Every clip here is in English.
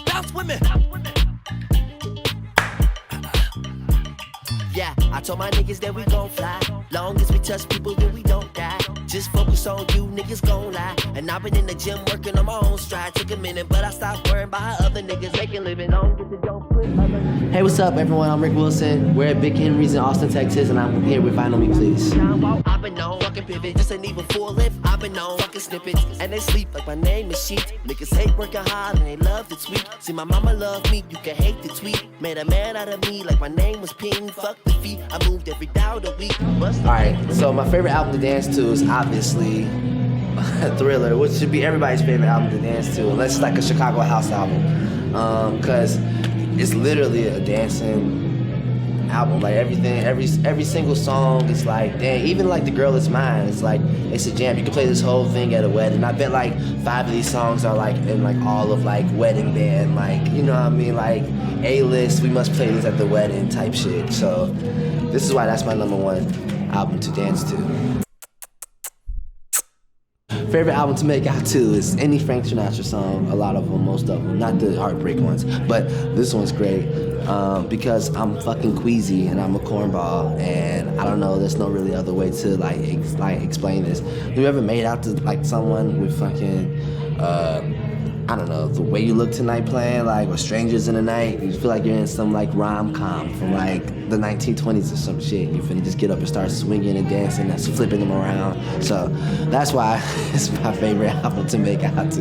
Bounce with me. Yeah, I told my niggas that we gon' fly. Long as we touch people, then we don't die. Just focus on you, niggas gon' lie. And I've been in the gym working on my own stride. Took a minute, but I stopped worrying about how other niggas making living on. Hey, what's up, everyone? I'm Rick Wilson. We're at Big Henry's in Austin, Texas, and I'm here with Vinyl Me, Please. I've been on fucking pivot, just ain't even full lift. I've been on fucking snippets, and they sleep like my name is Sheet. Niggas hate working hard and they love to tweet. See, my mama love me, you can hate the tweet. Made a man out of me like my name was Ping. Fuck the feet, I moved every day of the week. Alright, so my favorite album to dance to is obviously Thriller, which should be everybody's favorite album to dance to, unless it's like a Chicago house album. Cause it's literally a dancing album. Like everything, every single song is like, damn, even like The Girl Is Mine, it's like, it's a jam. You can play this whole thing at a wedding. I bet like 5 of these songs are like in like all of like wedding band, like, you know what I mean, like A-list, we must play this at the wedding type shit. So this is why that's my #1 album to dance to. Favorite album to make out to is any Frank Sinatra song, a lot of them, most of them, not the heartbreak ones, but this one's great because I'm fucking queasy and I'm a cornball, and I don't know, there's no really other way to like explain this. Have you ever made out to like someone with fucking, I don't know, The Way You Look Tonight playing, like, or Strangers in the Night? You feel like you're in some like rom-com from like the 1920s or some shit. You finna just get up and start swinging and dancing and flipping them around. So that's why it's my favorite album to make out to.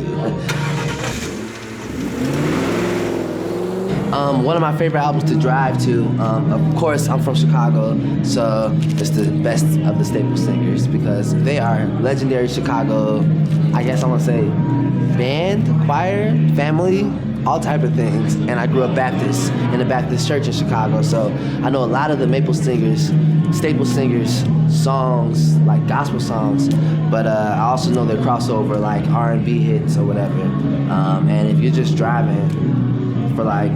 One of my favorite albums to drive to, of course, I'm from Chicago, so it's the best of the staple singers because they are legendary Chicago, I guess I want to say, band, choir, family, all type of things. And I grew up Baptist in a Baptist church in Chicago, so I know a lot of the staple singers songs, like gospel songs, but I also know their crossover like R&B hits or whatever. And if you're just driving for like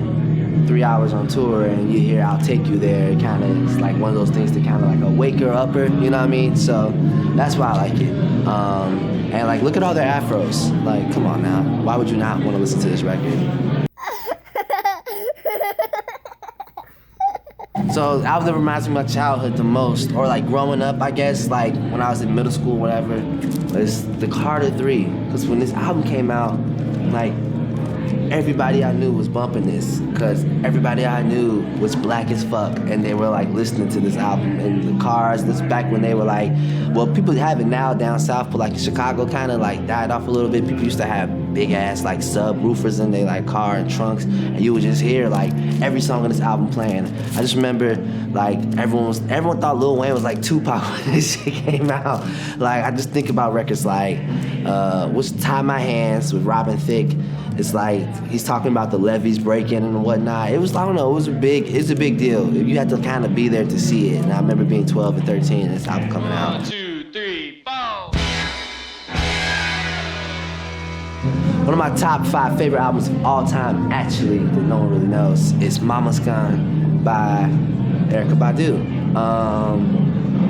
3 hours on tour and you hear I'll Take You There, it kind of is like one of those things that kind of like a waker-upper, you know what I mean? So that's why I like it. And like, look at all their afros. Like, come on now. Why would you not want to listen to this record? So the album that reminds me of my childhood the most, or like growing up, I guess, like when I was in middle school, whatever, is the Carter III. Because when this album came out, like, everybody I knew was bumping this, because everybody I knew was black as fuck, and they were like listening to this album in the cars. This back when they were like, well, people have it now down south, but like Chicago kind of like died off a little bit. People used to have big ass like subwoofers in their like car and trunks, and you would just hear like every song on this album playing. I just remember like everyone thought Lil Wayne was like Tupac when this shit came out. Like, I just think about records like what's Tie My Hands with Robin Thicke. It's like he's talking about the levees breaking and whatnot. It was, I don't know, it's a big deal. You had to kind of be there to see it. And I remember being 12 and 13 and this album coming out. 1, 2, 3, 4. One of my top 5 favorite albums of all time, actually, that no one really knows, is Mama's Gone by Erykah Badu.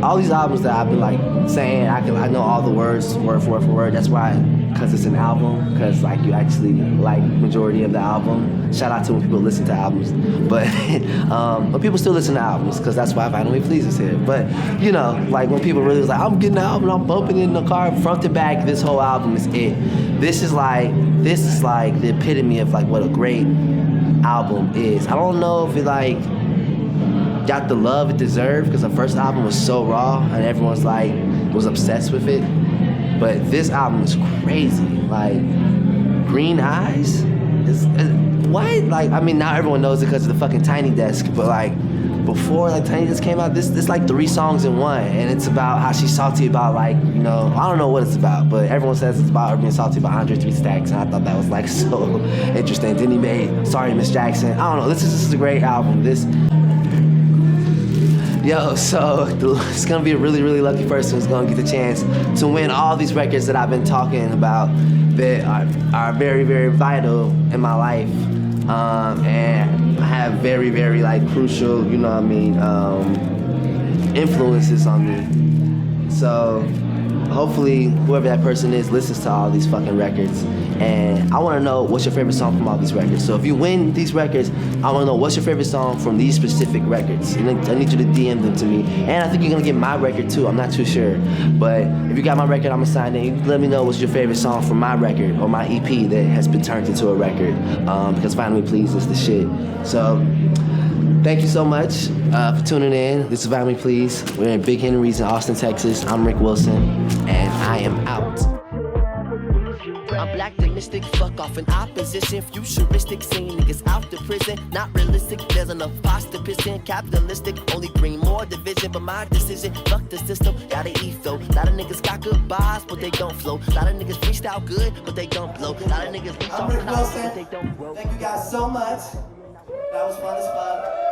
All these albums that I've been like saying, I know all the words word for word. That's why, because it's an album, because like you actually like majority of the album. Shout out to when people listen to albums, but people still listen to albums, because that's why Vinyl Me Please is here. But you know, like when people really was like, I'm getting the album, I'm bumping it in the car front to back. This whole album is it. This is like the epitome of like what a great album is. I don't know if it like got the love it deserved, because the first album was so raw and everyone's like was obsessed with it. But this album is crazy. Like, Green Eyes is what? Like, I mean, now everyone knows it because of the fucking Tiny Desk, but like before like Tiny Desk came out, this like 3 songs in one, and it's about how she's salty about like, you know, I don't know what it's about, but everyone says it's about her being salty about Andre 3 Stacks, and I thought that was like so interesting. Then he made Sorry Miss Jackson. I don't know. This is a great album. So it's gonna be a really, really lucky person who's gonna get the chance to win all these records that I've been talking about that are very, very vital in my life, and have very, very like crucial, you know what I mean, influences on me. So hopefully whoever that person is listens to all these fucking records. And I want to know what's your favorite song from all these records. So if you win these records, I want to know what's your favorite song from these specific records. And I need you to DM them to me. And I think you're going to get my record too. I'm not too sure. But if you got my record, I'm going to sign it. You can let me know what's your favorite song from my record or my EP that has been turned into a record. Because Finally Please is the shit. So thank you so much for tuning in. This is Finally Please. We're in Big Henry's in Austin, Texas. I'm Rick Wilson, and I am out. I'm black, the mystic, fuck off in opposition. Futuristic, seeing niggas out the prison. Not realistic, there's enough pasta piston. Capitalistic, only bring more division. But my decision, fuck the system, gotta eat though. Lot of niggas got good bars, but they don't flow. Lot of niggas freestyle good, but they don't blow. Lot of niggas I'm Rick Wilson. Thank you guys so much. That was fun as fuck.